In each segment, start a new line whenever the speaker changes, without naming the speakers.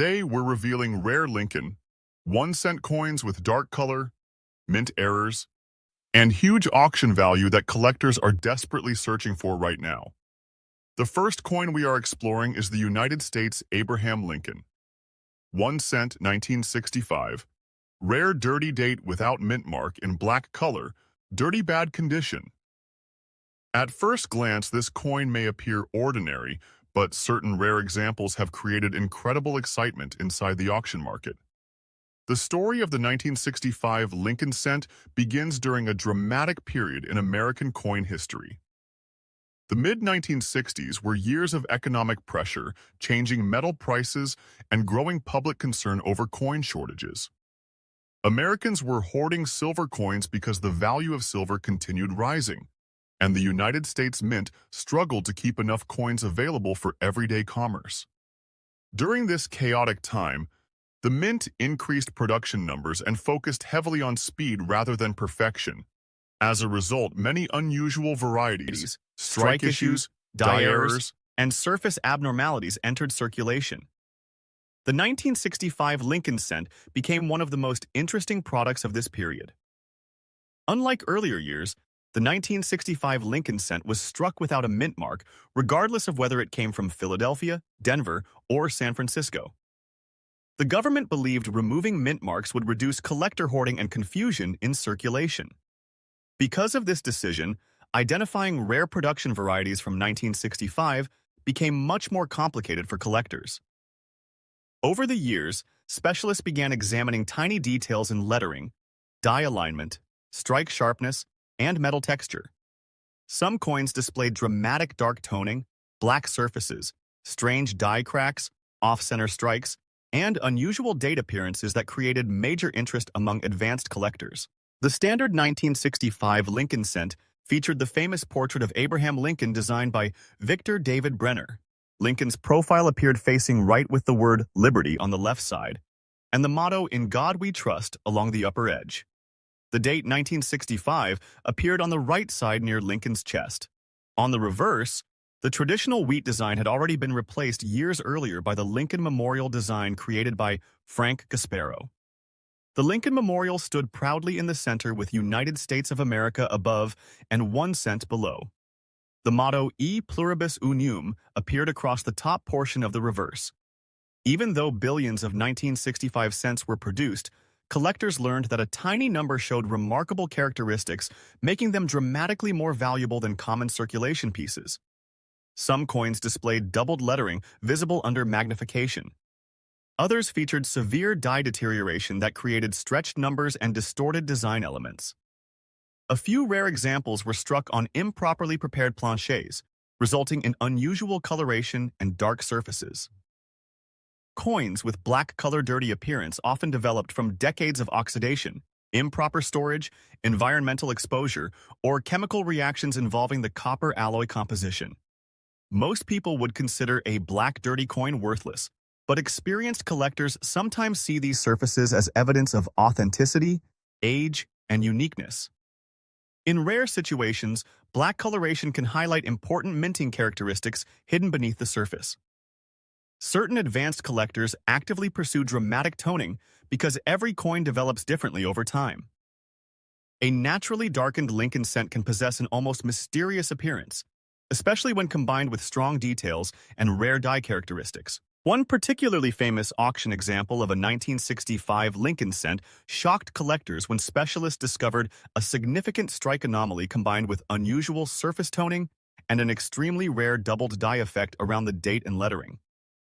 Today, we're revealing rare Lincoln, 1-cent coins with dark color, mint errors, and huge auction value that collectors are desperately searching for right now. The first coin we are exploring is the United States Abraham Lincoln, 1 cent 1965, rare dirty date without mint mark in black color, dirty bad condition. At first glance, this coin may appear ordinary, but certain rare examples have created incredible excitement inside the auction market. The story of the 1965 Lincoln cent begins during a dramatic period in American coin history. The mid-1960s were years of economic pressure, changing metal prices, and growing public concern over coin shortages. Americans were hoarding silver coins because the value of silver continued rising, and the United States Mint struggled to keep enough coins available for everyday commerce. During this chaotic time, the Mint increased production numbers and focused heavily on speed rather than perfection. As a result, many unusual varieties, strike issues, die errors,
and surface abnormalities entered circulation. The 1965 Lincoln cent became one of the most interesting products of this period. Unlike earlier years, the 1965 Lincoln cent was struck without a mint mark, regardless of whether it came from Philadelphia, Denver, or San Francisco. The government believed removing mint marks would reduce collector hoarding and confusion in circulation. Because of this decision, identifying rare production varieties from 1965 became much more complicated for collectors. Over the years, specialists began examining tiny details in lettering, die alignment, strike sharpness, and metal texture. Some coins displayed dramatic dark toning, black surfaces, strange die cracks, off-center strikes, and unusual date appearances that created major interest among advanced collectors. The standard 1965 Lincoln cent featured the famous portrait of Abraham Lincoln designed by Victor David Brenner. Lincoln's profile appeared facing right with the word Liberty on the left side, and the motto "In God We Trust" along the upper edge. The date 1965 appeared on the right side near Lincoln's chest. On the reverse, the traditional wheat design had already been replaced years earlier by the Lincoln Memorial design created by Frank Gasparo. The Lincoln Memorial stood proudly in the center with United States of America above and 1 cent below. The motto E pluribus unum appeared across the top portion of the reverse. Even though billions of 1965 cents were produced, collectors learned that a tiny number showed remarkable characteristics, making them dramatically more valuable than common circulation pieces. Some coins displayed doubled lettering visible under magnification. Others featured severe die deterioration that created stretched numbers and distorted design elements. A few rare examples were struck on improperly prepared planchets, resulting in unusual coloration and dark surfaces. Coins with black color dirty appearance often developed from decades of oxidation, improper storage, environmental exposure, or chemical reactions involving the copper alloy composition. Most people would consider a black dirty coin worthless, but experienced collectors sometimes see these surfaces as evidence of authenticity, age, and uniqueness. In rare situations, black coloration can highlight important minting characteristics hidden beneath the surface. Certain advanced collectors actively pursue dramatic toning because every coin develops differently over time. A naturally darkened Lincoln cent can possess an almost mysterious appearance, especially when combined with strong details and rare die characteristics. One particularly famous auction example of a 1965 Lincoln cent shocked collectors when specialists discovered a significant strike anomaly combined with unusual surface toning and an extremely rare doubled die effect around the date and lettering.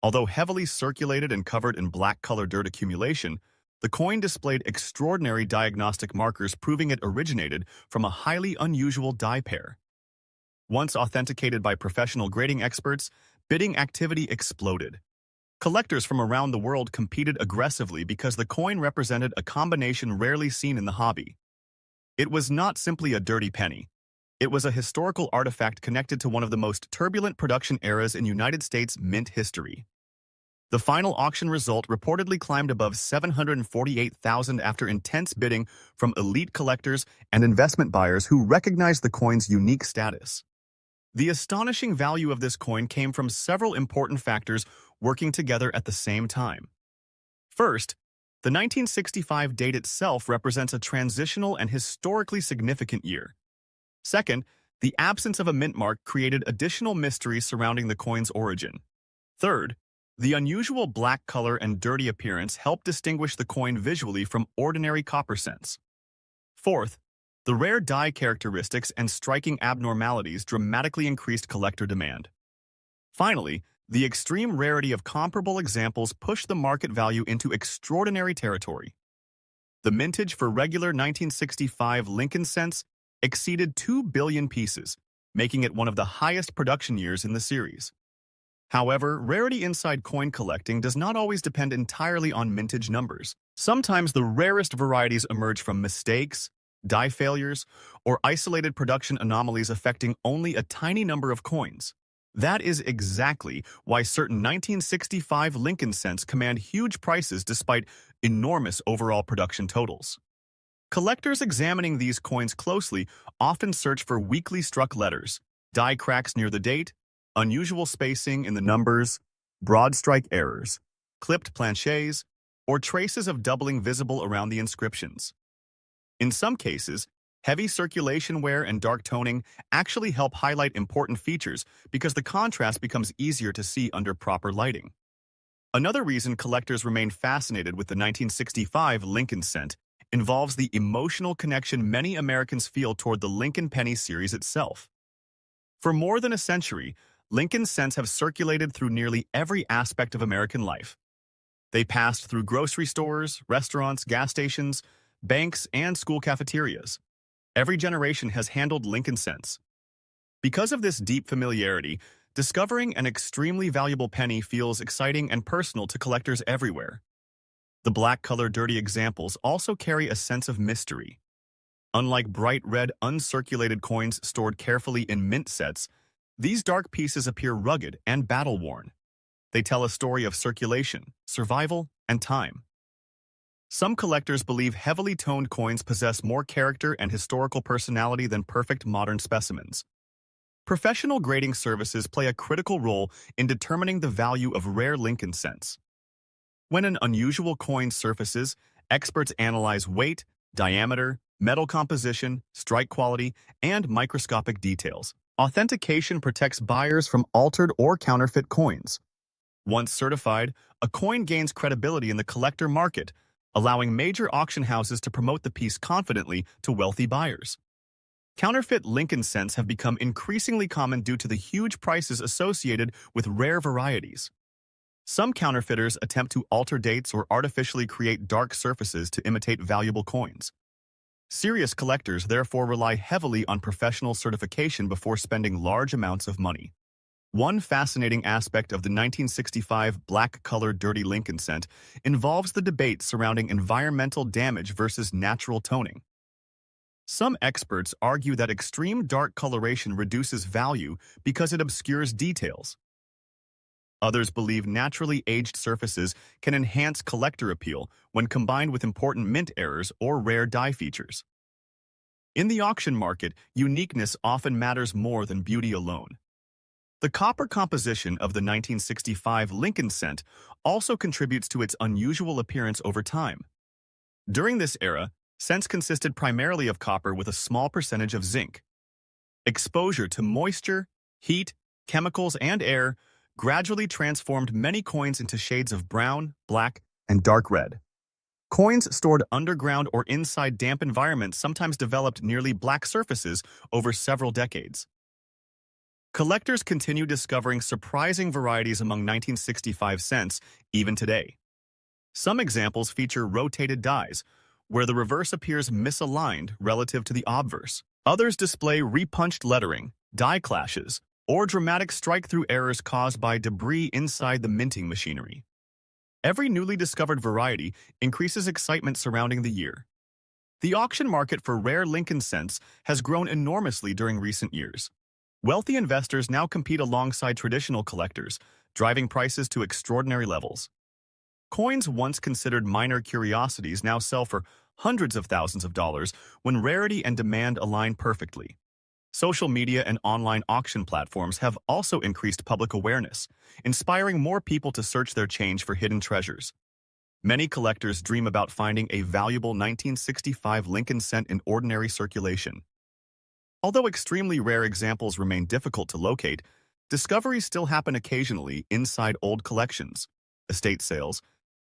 Although heavily circulated and covered in black-color dirt accumulation, the coin displayed extraordinary diagnostic markers proving it originated from a highly unusual die pair. Once authenticated by professional grading experts, bidding activity exploded. Collectors from around the world competed aggressively because the coin represented a combination rarely seen in the hobby. It was not simply a dirty penny. It was a historical artifact connected to one of the most turbulent production eras in United States mint history. The final auction result reportedly climbed above $748,000 after intense bidding from elite collectors and investment buyers who recognized the coin's unique status. The astonishing value of this coin came from several important factors working together at the same time. First, the 1965 date itself represents a transitional and historically significant year. Second, the absence of a mint mark created additional mystery surrounding the coin's origin. Third, the unusual black color and dirty appearance help distinguish the coin visually from ordinary copper cents. Fourth, the rare die characteristics and striking abnormalities dramatically increased collector demand. Finally, the extreme rarity of comparable examples pushed the market value into extraordinary territory. The mintage for regular 1965 Lincoln cents exceeded 2 billion pieces, making it one of the highest production years in the series. However, rarity inside coin collecting does not always depend entirely on mintage numbers. Sometimes the rarest varieties emerge from mistakes, die failures, or isolated production anomalies affecting only a tiny number of coins. That is exactly why certain 1965 Lincoln cents command huge prices despite enormous overall production totals. Collectors examining these coins closely often search for weakly struck letters, die cracks near the date, unusual spacing in the numbers, broad strike errors, clipped planchets, or traces of doubling visible around the inscriptions. In some cases, heavy circulation wear and dark toning actually help highlight important features because the contrast becomes easier to see under proper lighting. Another reason collectors remain fascinated with the 1965 Lincoln cent involves the emotional connection many Americans feel toward the Lincoln penny series itself. For more than a century, Lincoln cents have circulated through nearly every aspect of American life. They passed through grocery stores, restaurants, gas stations, banks, and school cafeterias. Every generation has handled Lincoln cents. Because of this deep familiarity, discovering an extremely valuable penny feels exciting and personal to collectors everywhere. The black-colored dirty examples also carry a sense of mystery. Unlike bright red uncirculated coins stored carefully in mint sets, these dark pieces appear rugged and battle-worn. They tell a story of circulation, survival, and time. Some collectors believe heavily toned coins possess more character and historical personality than perfect modern specimens. Professional grading services play a critical role in determining the value of rare Lincoln cents. When an unusual coin surfaces, experts analyze weight, diameter, metal composition, strike quality, and microscopic details. Authentication protects buyers from altered or counterfeit coins. Once certified, a coin gains credibility in the collector market, allowing major auction houses to promote the piece confidently to wealthy buyers. Counterfeit Lincoln cents have become increasingly common due to the huge prices associated with rare varieties. Some counterfeiters attempt to alter dates or artificially create dark surfaces to imitate valuable coins. Serious collectors therefore rely heavily on professional certification before spending large amounts of money. One fascinating aspect of the 1965 black-colored dirty Lincoln cent involves the debate surrounding environmental damage versus natural toning. Some experts argue that extreme dark coloration reduces value because it obscures details. Others believe naturally aged surfaces can enhance collector appeal when combined with important mint errors or rare die features. In the auction market, uniqueness often matters more than beauty alone. The copper composition of the 1965 Lincoln cent also contributes to its unusual appearance over time. During this era, cents consisted primarily of copper with a small percentage of zinc. Exposure to moisture, heat, chemicals, and air gradually transformed many coins into shades of brown, black, and dark red. Coins stored underground or inside damp environments sometimes developed nearly black surfaces over several decades. Collectors continue discovering surprising varieties among 1965 cents even today. Some examples feature rotated dies, where the reverse appears misaligned relative to the obverse. Others display repunched lettering, die clashes, or dramatic strike-through errors caused by debris inside the minting machinery. Every newly discovered variety increases excitement surrounding the year. The auction market for rare Lincoln cents has grown enormously during recent years. Wealthy investors now compete alongside traditional collectors, driving prices to extraordinary levels. Coins once considered minor curiosities now sell for hundreds of thousands of dollars when rarity and demand align perfectly. Social media and online auction platforms have also increased public awareness, inspiring more people to search their change for hidden treasures. Many collectors dream about finding a valuable 1965 Lincoln cent in ordinary circulation. Although extremely rare examples remain difficult to locate, discoveries still happen occasionally inside old collections, estate sales,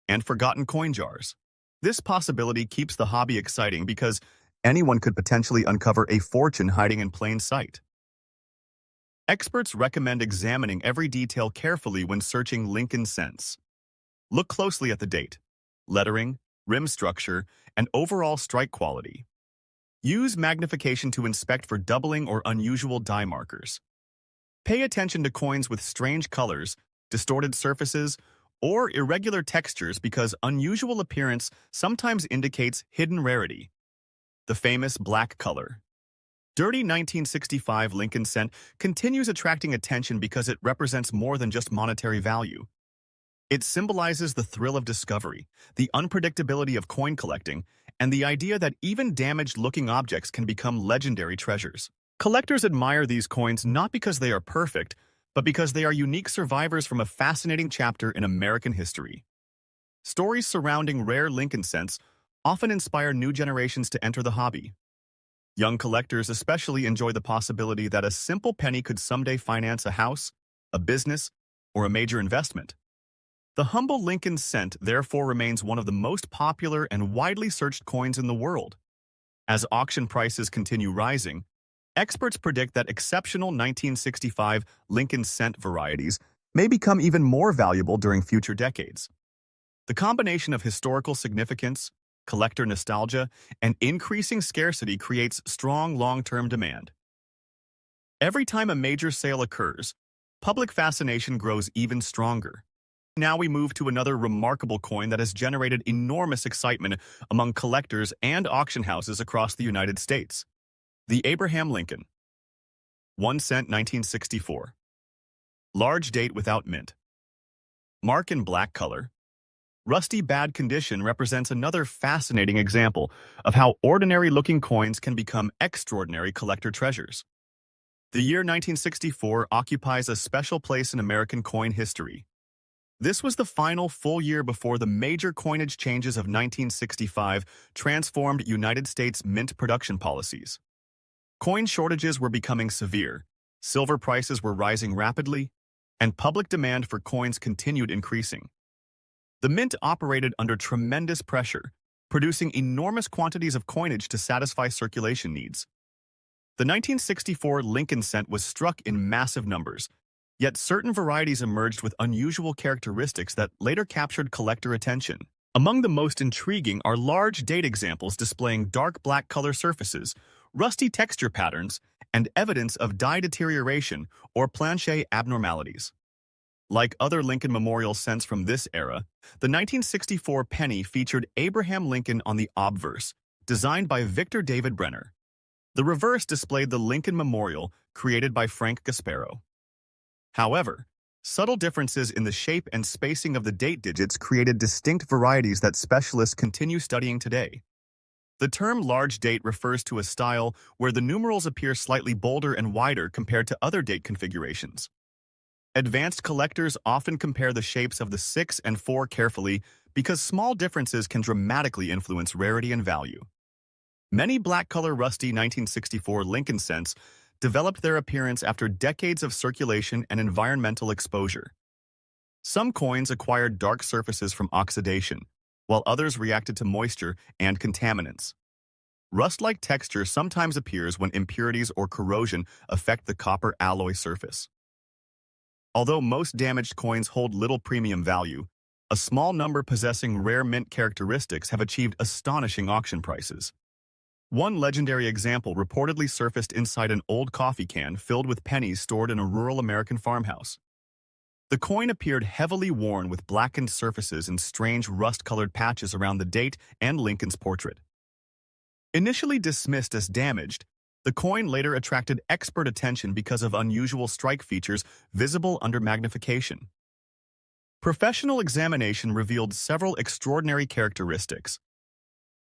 and forgotten coin jars. This possibility keeps the hobby exciting because anyone could potentially uncover a fortune hiding in plain sight. Experts recommend examining every detail carefully when searching Lincoln cents. Look closely at the date, lettering, rim structure, and overall strike quality. Use magnification to inspect for doubling or unusual die markers. Pay attention to coins with strange colors, distorted surfaces, or irregular textures because unusual appearance sometimes indicates hidden rarity. The famous black color. Dirty 1965 Lincoln cent continues attracting attention because it represents more than just monetary value. It symbolizes the thrill of discovery, the unpredictability of coin collecting, and the idea that even damaged-looking objects can become legendary treasures. Collectors admire these coins not because they are perfect, but because they are unique survivors from a fascinating chapter in American history. Stories surrounding rare Lincoln cents often inspire new generations to enter the hobby. Young collectors especially enjoy the possibility that a simple penny could someday finance a house, a business, or a major investment. The humble Lincoln cent therefore remains one of the most popular and widely searched coins in the world. As auction prices continue rising, experts predict that exceptional 1965 Lincoln cent varieties may become even more valuable during future decades. The combination of historical significance, collector nostalgia, and increasing scarcity creates strong long-term demand. Every time a major sale occurs, public fascination grows even stronger. Now we move to another remarkable coin that has generated enormous excitement among collectors and auction houses across the United States. The Abraham Lincoln. 1 cent 1964. Large date without mint. Mark in black color. Rusty bad condition represents another fascinating example of how ordinary-looking coins can become extraordinary collector treasures. The year 1964 occupies a special place in American coin history. This was the final full year before the major coinage changes of 1965 transformed United States mint production policies. Coin shortages were becoming severe, silver prices were rising rapidly, and public demand for coins continued increasing. The mint operated under tremendous pressure, producing enormous quantities of coinage to satisfy circulation needs. The 1964 Lincoln cent was struck in massive numbers, yet certain varieties emerged with unusual characteristics that later captured collector attention. Among the most intriguing are large date examples displaying dark black color surfaces, rusty texture patterns, and evidence of die deterioration or planche abnormalities. Like other Lincoln memorial cents from this era, the 1964 penny featured Abraham Lincoln on the obverse, designed by Victor David Brenner. The reverse displayed the Lincoln Memorial, created by Frank Gasparo. However, subtle differences in the shape and spacing of the date digits created distinct varieties that specialists continue studying today. The term large date refers to a style where the numerals appear slightly bolder and wider compared to other date configurations. Advanced collectors often compare the shapes of the 6 and 4 carefully because small differences can dramatically influence rarity and value. Many black-color rusty 1964 Lincoln cents developed their appearance after decades of circulation and environmental exposure. Some coins acquired dark surfaces from oxidation, while others reacted to moisture and contaminants. Rust-like texture sometimes appears when impurities or corrosion affect the copper alloy surface. Although most damaged coins hold little premium value, a small number possessing rare mint characteristics have achieved astonishing auction prices. One legendary example reportedly surfaced inside an old coffee can filled with pennies stored in a rural American farmhouse. The coin appeared heavily worn with blackened surfaces and strange rust-colored patches around the date and Lincoln's portrait. Initially dismissed as damaged, the coin later attracted expert attention because of unusual strike features visible under magnification. Professional examination revealed several extraordinary characteristics.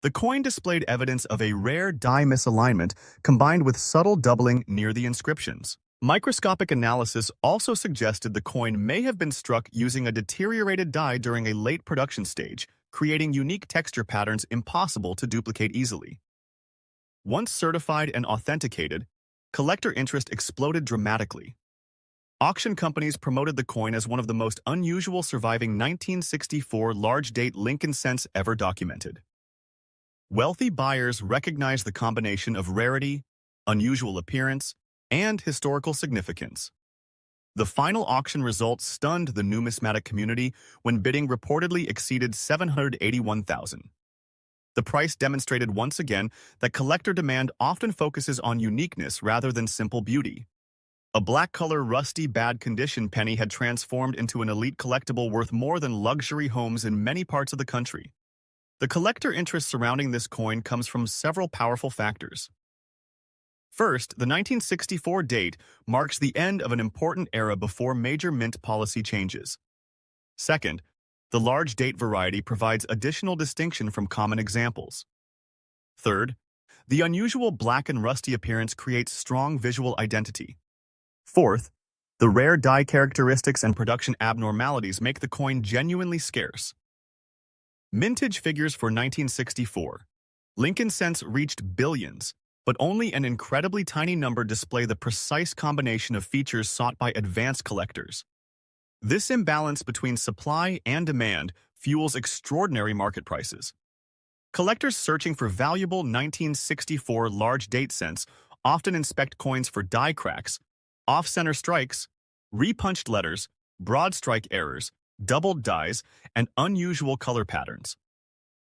The coin displayed evidence of a rare die misalignment combined with subtle doubling near the inscriptions. Microscopic analysis also suggested the coin may have been struck using a deteriorated die during a late production stage, creating unique texture patterns impossible to duplicate easily. Once certified and authenticated, collector interest exploded dramatically. Auction companies promoted the coin as one of the most unusual surviving 1964 large-date Lincoln cents ever documented. Wealthy buyers recognized the combination of rarity, unusual appearance, and historical significance. The final auction results stunned the numismatic community when bidding reportedly exceeded $781,000. The price demonstrated once again that collector demand often focuses on uniqueness rather than simple beauty. A black-color, rusty, bad-condition penny had transformed into an elite collectible worth more than luxury homes in many parts of the country. The collector interest surrounding this coin comes from several powerful factors. First, the 1964 date marks the end of an important era before major mint policy changes. Second, the large date variety provides additional distinction from common examples. Third, the unusual black and rusty appearance creates strong visual identity. Fourth, the rare die characteristics and production abnormalities make the coin genuinely scarce. Mintage figures for 1964. Lincoln cents reached billions, but only an incredibly tiny number display the precise combination of features sought by advanced collectors. This imbalance between supply and demand fuels extraordinary market prices. Collectors searching for valuable 1964 large date cents often inspect coins for die cracks, off-center strikes, repunched letters, broad strike errors, doubled dies, and unusual color patterns.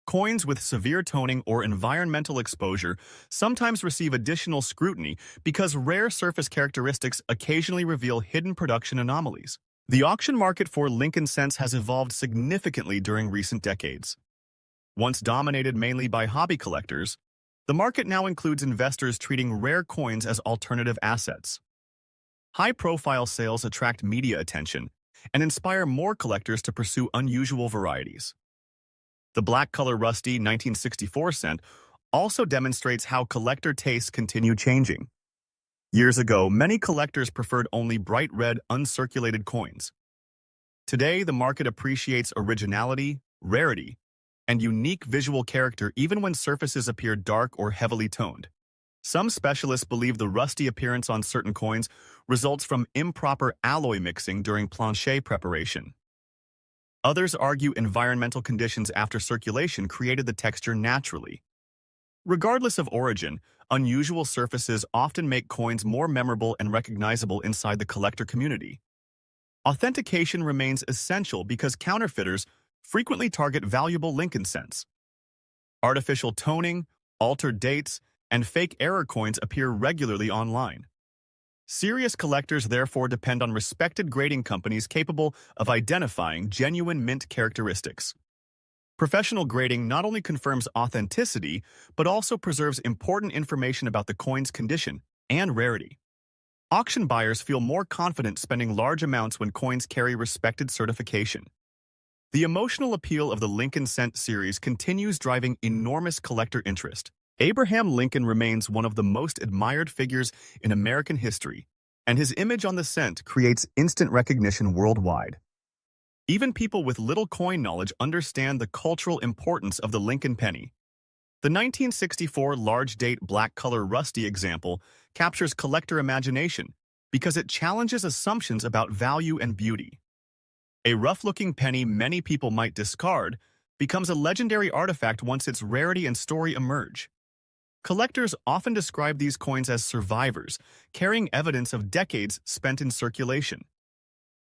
Coins with severe toning or environmental exposure sometimes receive additional scrutiny because rare surface characteristics occasionally reveal hidden production anomalies. The auction market for Lincoln cents has evolved significantly during recent decades. Once dominated mainly by hobby collectors, the market now includes investors treating rare coins as alternative assets. High-profile sales attract media attention and inspire more collectors to pursue unusual varieties. The black-color rusty 1964 cent also demonstrates how collector tastes continue changing. Years ago, many collectors preferred only bright red, uncirculated coins. Today, the market appreciates originality, rarity, and unique visual character even when surfaces appear dark or heavily toned. Some specialists believe the rusty appearance on certain coins results from improper alloy mixing during plancher preparation. Others argue environmental conditions after circulation created the texture naturally. Regardless of origin, unusual surfaces often make coins more memorable and recognizable inside the collector community. Authentication remains essential because counterfeiters frequently target valuable Lincoln cents. Artificial toning, altered dates, and fake error coins appear regularly online. Serious collectors therefore depend on respected grading companies capable of identifying genuine mint characteristics. Professional grading not only confirms authenticity, but also preserves important information about the coin's condition and rarity. Auction buyers feel more confident spending large amounts when coins carry respected certification. The emotional appeal of the Lincoln cent series continues driving enormous collector interest. Abraham Lincoln remains one of the most admired figures in American history, and his image on the cent creates instant recognition worldwide. Even people with little coin knowledge understand the cultural importance of the Lincoln penny. The 1964 large-date black-color rusty example captures collector imagination because it challenges assumptions about value and beauty. A rough-looking penny many people might discard becomes a legendary artifact once its rarity and story emerge. Collectors often describe these coins as survivors, carrying evidence of decades spent in circulation.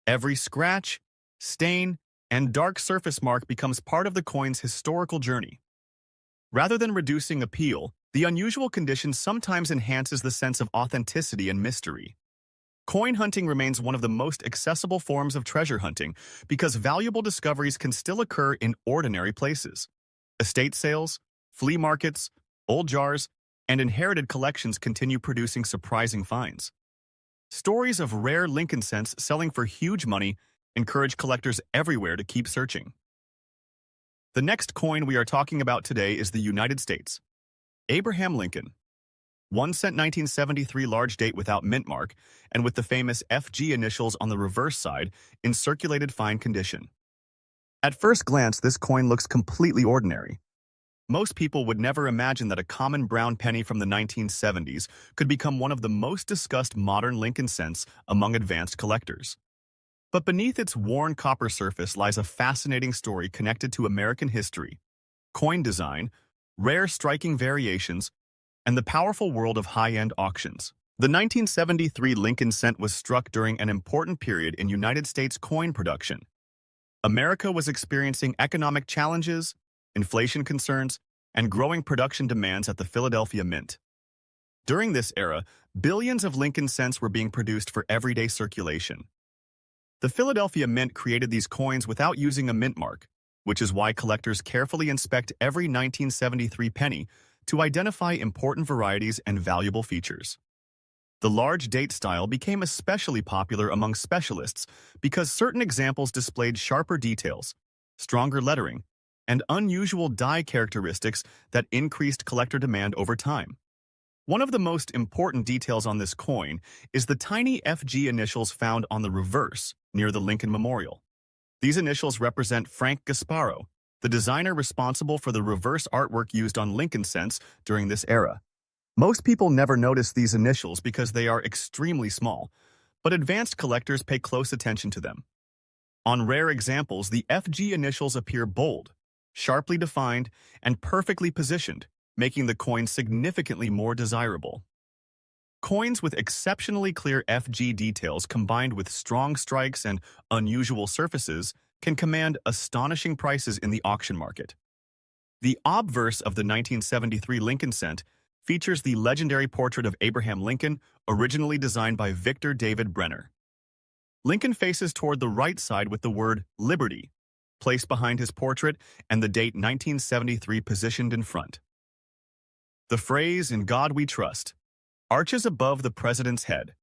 Every scratch, stain, and dark surface mark becomes part of the coin's historical journey. Rather than reducing appeal, the unusual condition sometimes enhances the sense of authenticity and mystery. Coin hunting remains one of the most accessible forms of treasure hunting because valuable discoveries can still occur in ordinary places. Estate sales, flea markets, old jars, and inherited collections continue producing surprising finds. Stories of rare Lincoln cents selling for huge money encourage collectors everywhere to keep searching. The next coin we are talking about today is the United States. Abraham Lincoln. 1 cent 1973 large date without mint mark and with the famous FG initials on the reverse side in circulated fine condition. At first glance, this coin looks completely ordinary. Most people would never imagine that a common brown penny from the 1970s could become one of the most discussed modern Lincoln cents among advanced collectors. But beneath its worn copper surface lies a fascinating story connected to American history, coin design, rare striking variations, and the powerful world of high-end auctions. The 1973 Lincoln cent was struck during an important period in United States coin production. America was experiencing economic challenges, inflation concerns, and growing production demands at the Philadelphia Mint. During this era, billions of Lincoln cents were being produced for everyday circulation. The Philadelphia Mint created these coins without using a mint mark, which is why collectors carefully inspect every 1973 penny to identify important varieties and valuable features. The large date style became especially popular among specialists because certain examples displayed sharper details, stronger lettering, and unusual die characteristics that increased collector demand over time. One of the most important details on this coin is the tiny FG initials found on the reverse near the Lincoln Memorial. These initials represent Frank Gasparo, the designer responsible for the reverse artwork used on Lincoln cents during this era. Most people never notice these initials because they are extremely small, but advanced collectors pay close attention to them. On rare examples, the FG initials appear bold, sharply defined, and perfectly positioned, making the coin significantly more desirable. Coins with exceptionally clear FG details combined with strong strikes and unusual surfaces can command astonishing prices in the auction market. The obverse of the 1973 Lincoln cent features the legendary portrait of Abraham Lincoln, originally designed by Victor David Brenner. Lincoln faces toward the right side with the word Liberty placed behind his portrait and the date 1973 positioned in front. The phrase, "In God We Trust," arches above the president's head.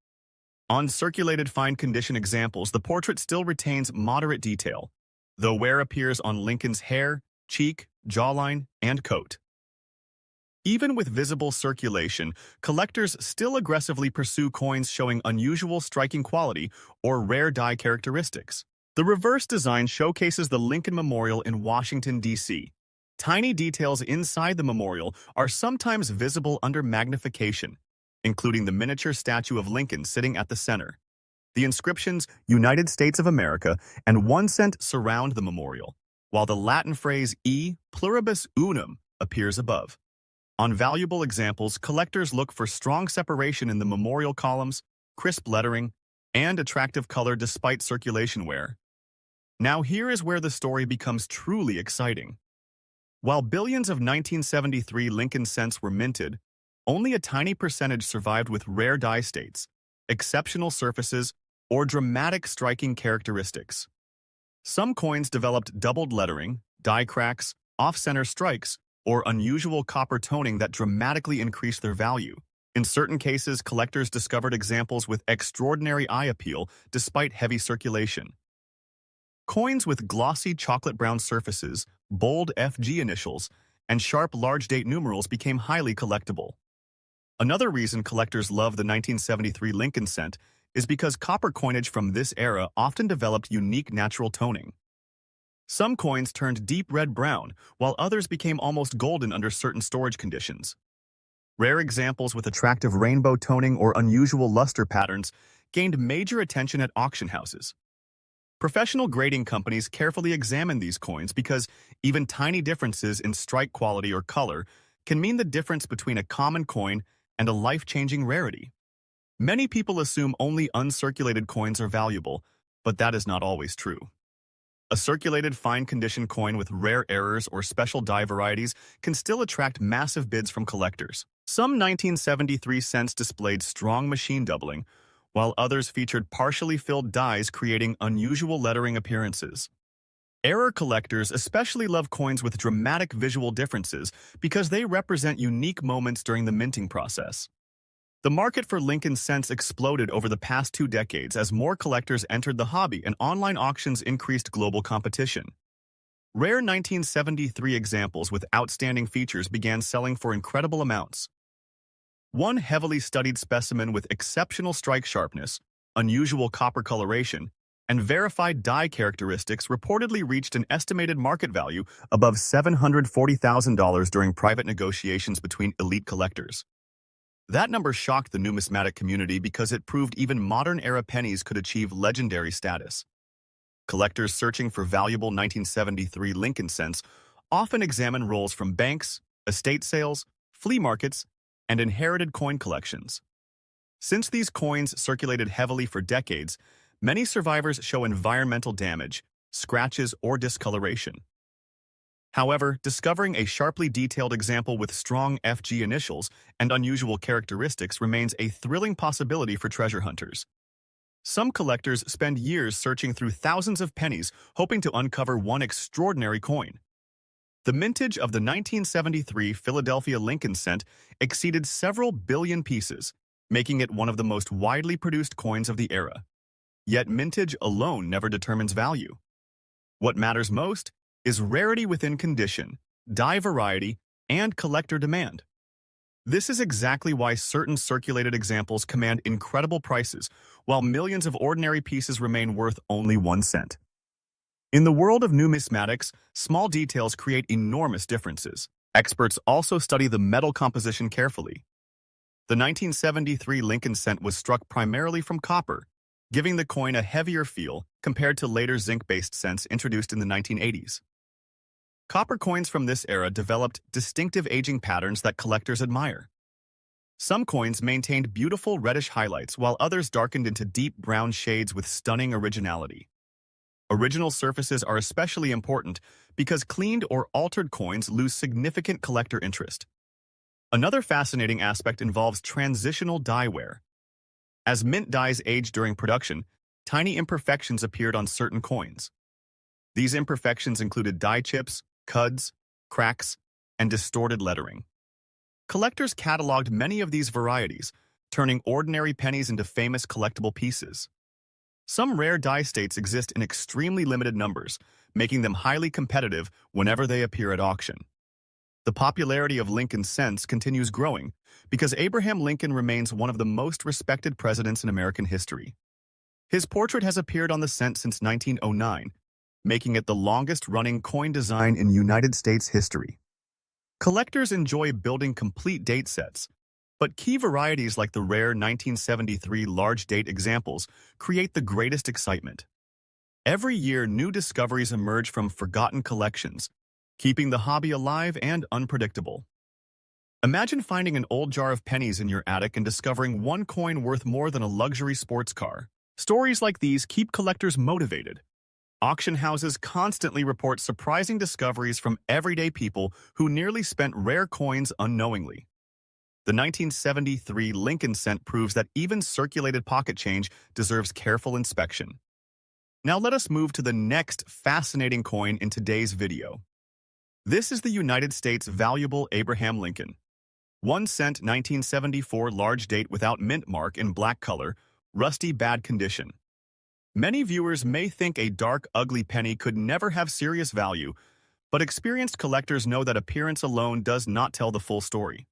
On circulated fine condition examples, the portrait still retains moderate detail, though wear appears on Lincoln's hair, cheek, jawline, and coat. Even with visible circulation, collectors still aggressively pursue coins showing unusual striking quality or rare die characteristics. The reverse design showcases the Lincoln Memorial in Washington, D.C. Tiny details inside the memorial are sometimes visible under magnification, including the miniature statue of Lincoln sitting at the center. The inscriptions "United States of America" and 1 cent surround the memorial, while the Latin phrase "E pluribus unum" appears above. On valuable examples, collectors look for strong separation in the memorial columns, crisp lettering, and attractive color despite circulation wear. Now here is where the story becomes truly exciting. While billions of 1973 Lincoln cents were minted, only a tiny percentage survived with rare die states, exceptional surfaces, or dramatic striking characteristics. Some coins developed doubled lettering, die cracks, off-center strikes, or unusual copper toning that dramatically increased their value. In certain cases, collectors discovered examples with extraordinary eye appeal despite heavy circulation. Coins with glossy chocolate-brown surfaces, bold FG initials, and sharp large-date numerals became highly collectible. Another reason collectors love the 1973 Lincoln cent is because copper coinage from this era often developed unique natural toning. Some coins turned deep red-brown, while others became almost golden under certain storage conditions. Rare examples with attractive rainbow toning or unusual luster patterns gained major attention at auction houses. Professional grading companies carefully examine these coins because even tiny differences in strike quality or color can mean the difference between a common coin and a life-changing rarity. Many people assume only uncirculated coins are valuable, but that is not always true. A circulated fine-condition coin with rare errors or special die varieties can still attract massive bids from collectors. Some 1973 cents displayed strong machine doubling, while others featured partially filled dies creating unusual lettering appearances. Error collectors especially love coins with dramatic visual differences because they represent unique moments during the minting process. The market for Lincoln cents exploded over the past 2 decades as more collectors entered the hobby and online auctions increased global competition. Rare 1973 examples with outstanding features began selling for incredible amounts. One heavily studied specimen with exceptional strike sharpness, unusual copper coloration, and verified die characteristics reportedly reached an estimated market value above $740,000 during private negotiations between elite collectors. That number shocked the numismatic community because it proved even modern-era pennies could achieve legendary status. Collectors searching for valuable 1973 Lincoln cents often examine rolls from banks, estate sales, flea markets, and inherited coin collections. Since these coins circulated heavily for decades, many survivors show environmental damage, scratches, or discoloration. However, discovering a sharply detailed example with strong FG initials and unusual characteristics remains a thrilling possibility for treasure hunters. Some collectors spend years searching through thousands of pennies, hoping to uncover one extraordinary coin. The mintage of the 1973 Philadelphia Lincoln cent exceeded several billion pieces, making it one of the most widely produced coins of the era. Yet mintage alone never determines value. What matters most is rarity within condition, die variety, and collector demand. This is exactly why certain circulated examples command incredible prices, while millions of ordinary pieces remain worth only 1 cent. In the world of numismatics, small details create enormous differences. Experts also study the metal composition carefully. The 1973 Lincoln cent was struck primarily from copper, giving the coin a heavier feel compared to later zinc-based cents introduced in the 1980s. Copper coins from this era developed distinctive aging patterns that collectors admire. Some coins maintained beautiful reddish highlights, while others darkened into deep brown shades with stunning originality. Original surfaces are especially important because cleaned or altered coins lose significant collector interest. Another fascinating aspect involves transitional die wear. As mint dies aged during production, tiny imperfections appeared on certain coins. These imperfections included die chips, cuds, cracks, and distorted lettering. Collectors cataloged many of these varieties, turning ordinary pennies into famous collectible pieces. Some rare die states exist in extremely limited numbers, making them highly competitive whenever they appear at auction. The popularity of Lincoln cents continues growing because Abraham Lincoln remains one of the most respected presidents in American history. His portrait has appeared on the cent since 1909, making it the longest-running coin design in United States history. Collectors enjoy building complete date sets, but key varieties like the rare 1973 large date examples create the greatest excitement. Every year, new discoveries emerge from forgotten collections, keeping the hobby alive and unpredictable. Imagine finding an old jar of pennies in your attic and discovering one coin worth more than a luxury sports car. Stories like these keep collectors motivated. Auction houses constantly report surprising discoveries from everyday people who nearly spent rare coins unknowingly. The 1973 Lincoln cent proves that even circulated pocket change deserves careful inspection. Now let us move to the next fascinating coin in today's video. This is the United States valuable Abraham Lincoln. 1 cent 1974 large date without mint mark in black color, rusty bad condition. Many viewers may think a dark, ugly penny could never have serious value, but experienced collectors know that appearance alone does not tell the full story.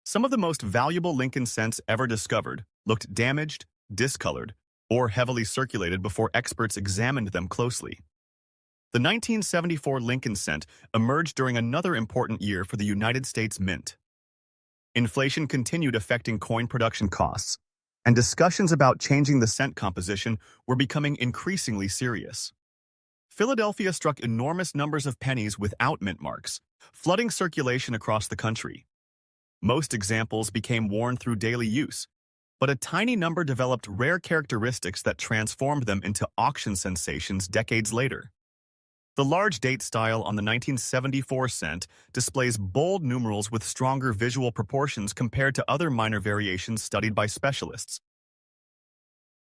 Some of the most valuable Lincoln cents ever discovered looked damaged, discolored, or heavily circulated before experts examined them closely. The 1974 Lincoln cent emerged during another important year for the United States Mint. Inflation continued affecting coin production costs, and discussions about changing the cent composition were becoming increasingly serious. Philadelphia struck enormous numbers of pennies without mint marks, flooding circulation across the country. Most examples became worn through daily use, but a tiny number developed rare characteristics that transformed them into auction sensations decades later. The large date style on the 1974 cent displays bold numerals with stronger visual proportions compared to other minor variations studied by specialists.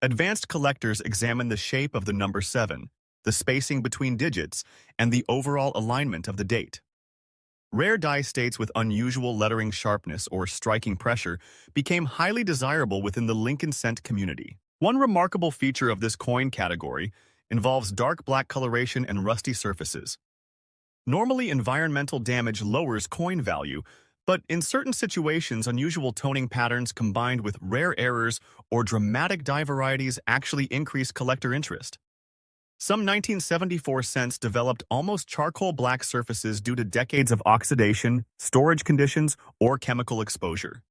Advanced collectors examine the shape of the number 7, the spacing between digits, and the overall alignment of the date. Rare die states with unusual lettering sharpness or striking pressure became highly desirable within the Lincoln cent community. One remarkable feature of this coin category involves dark black coloration and rusty surfaces. Normally, environmental damage lowers coin value, but in certain situations, unusual toning patterns combined with rare errors or dramatic die varieties actually increase collector interest. Some 1974 cents developed almost charcoal black surfaces due to decades of oxidation, storage conditions, or chemical exposure.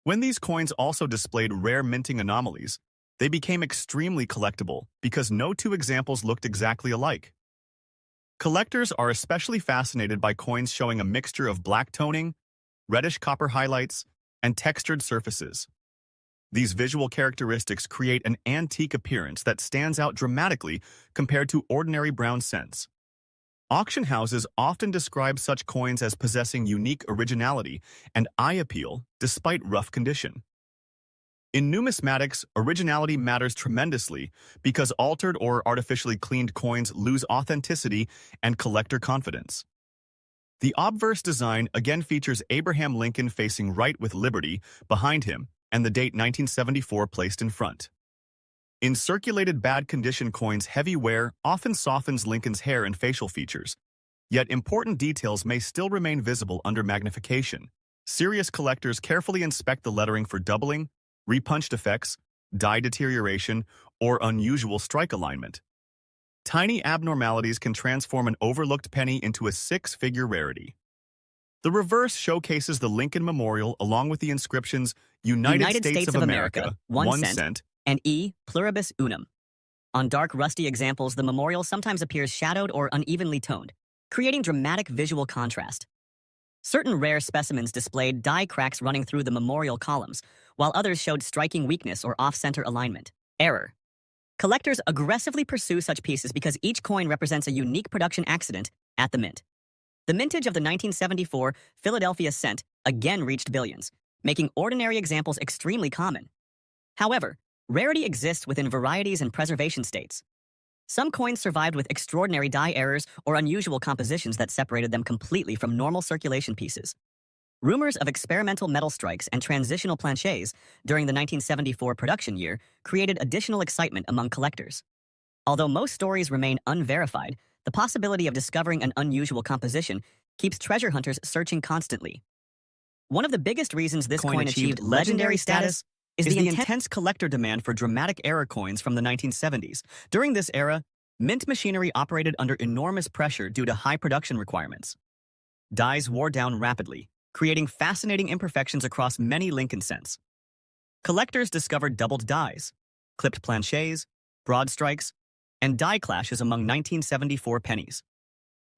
When these coins also displayed rare minting anomalies, they became extremely collectible because no two examples looked exactly alike. Collectors are especially fascinated by coins showing a mixture of black toning, reddish copper highlights, and textured surfaces. These visual characteristics create an antique appearance that stands out dramatically compared to ordinary brown cents. Auction houses often describe such coins as possessing unique originality and eye appeal despite rough condition. In numismatics, originality matters tremendously because altered or artificially cleaned coins lose authenticity and collector confidence. The obverse design again features Abraham Lincoln facing right with Liberty behind him and the date 1974 placed in front. In circulated bad condition coins, heavy wear often softens Lincoln's hair and facial features, yet important details may still remain visible under magnification. Serious collectors carefully inspect the lettering for doubling, repunched effects, dye deterioration, or unusual strike alignment. Tiny abnormalities can transform an overlooked penny into a six-figure rarity. The reverse showcases the Lincoln Memorial along with the inscriptions United States of America, 1 cent,
and E pluribus unum. On dark, rusty examples, the memorial sometimes appears shadowed or unevenly toned, creating dramatic visual contrast. Certain rare specimens displayed die cracks running through the memorial columns, while others showed striking weakness or off-center alignment. Error. Collectors aggressively pursue such pieces because each coin represents a unique production accident at the mint. The mintage of the 1974 Philadelphia cent again reached billions, making ordinary examples extremely common. However, rarity exists within varieties and preservation states. Some coins survived with extraordinary die errors or unusual compositions that separated them completely from normal circulation pieces. Rumors of experimental metal strikes and transitional planchets during the 1974 production year created additional excitement among collectors. Although most stories remain unverified, the possibility of discovering an unusual composition keeps treasure hunters searching constantly. One of the biggest reasons this coin achieved legendary status is the intense collector demand for dramatic era coins from the 1970s. During this era, mint machinery operated under enormous pressure due to high production requirements. Dies wore down rapidly, creating fascinating imperfections across many Lincoln cents. Collectors discovered doubled dies, clipped planchets, broad strikes, and die clashes among 1974 pennies.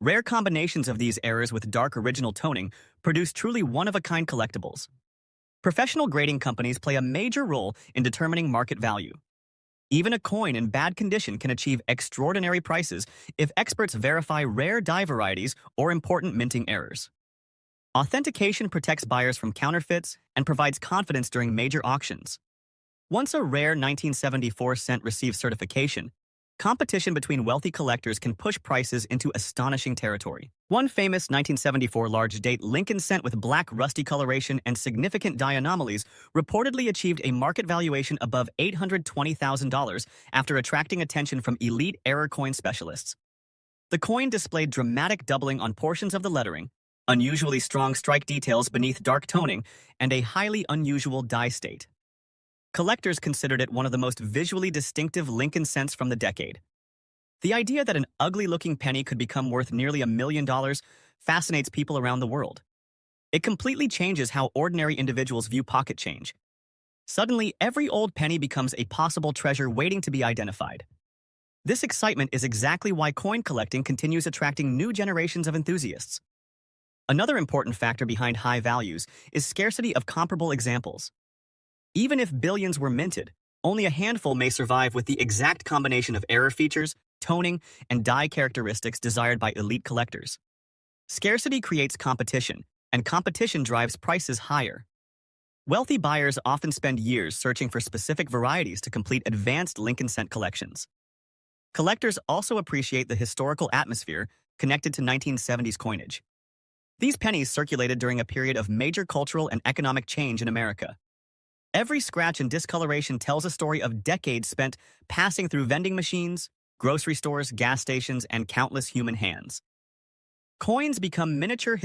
Rare combinations of these errors with dark original toning produce truly one-of-a-kind collectibles. Professional grading companies play a major role in determining market value. Even a coin in bad condition can achieve extraordinary prices if experts verify rare die varieties or important minting errors. Authentication protects buyers from counterfeits and provides confidence during major auctions. Once a rare 1974 cent receives certification, competition between wealthy collectors can push prices into astonishing territory. One famous 1974 large-date Lincoln cent with black rusty coloration and significant die anomalies reportedly achieved a market valuation above $820,000 after attracting attention from elite error coin specialists. The coin displayed dramatic doubling on portions of the lettering, unusually strong strike details beneath dark toning, and a highly unusual die state. Collectors considered it one of the most visually distinctive Lincoln cents from the decade. The idea that an ugly-looking penny could become worth nearly $1 million fascinates people around the world. It completely changes how ordinary individuals view pocket change. Suddenly, every old penny becomes a possible treasure waiting to be identified. This excitement is exactly why coin collecting continues attracting new generations of enthusiasts. Another important factor behind high values is scarcity of comparable examples. Even if billions were minted, only a handful may survive with the exact combination of error features, toning, and die characteristics desired by elite collectors. Scarcity creates competition, and competition drives prices higher. Wealthy buyers often spend years searching for specific varieties to complete advanced Lincoln cent collections. Collectors also appreciate the historical atmosphere connected to 1970s coinage. These pennies circulated during a period of major cultural and economic change in America. Every scratch and discoloration tells a story of decades spent passing through vending machines, grocery stores, gas stations, and countless human hands. Coins become miniature